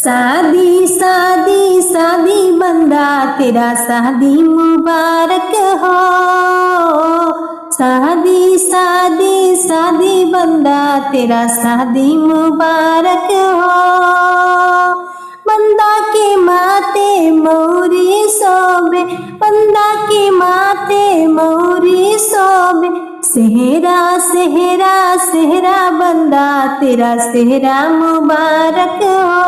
शादी शादी शादी बंदा तेरा शादी मुबारक हो। शादी शादी शादी बंदा तेरा शादी मुबारक हो। बंदा के माथे मोरी सोबे, बंदा के माथे मोरी सोबे, सेहरा सेहरा सेहरा बंदा तेरा सेहरा मुबारक हो।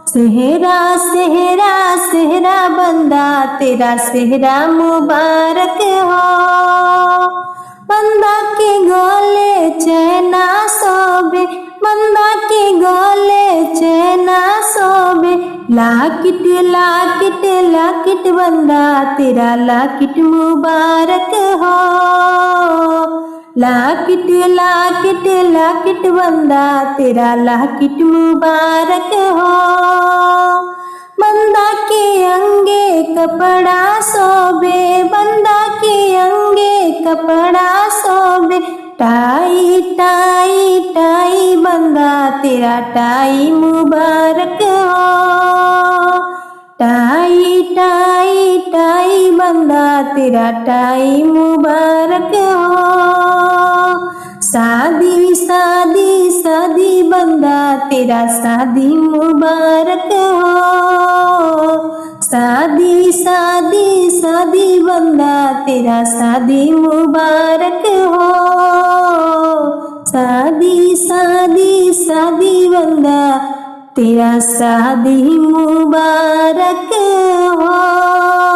सेहरा सेहरा सेहरा बंदा तेरा सेहरा मुबारक हो। बंदा के गले चैना सोबे, बंदा के गले चैना सोबे, लाकिट लाकिट लाकिट बंदा तेरा लाकिट मुबारक हो। लाकिट लाकिट लाकिट बंदा तेरा लाकिट मुबारक हो। बंदा के अंगे कपड़ा सोबे, बंदा के अंगे कपड़ा सोबे, टाई टाई टाई बंदा तेरा टाई मुबारक हो। टाई टाई टाई बंदा तेरा टाई मुबारक हो। शादी शादी शादी बंदा तेरा शादी मुबारक हो। शादी शादी शादी बंदा तेरा शादी मुबारक हो। शादी शादी शादी बंदा तेरा शादी मुबारक हो।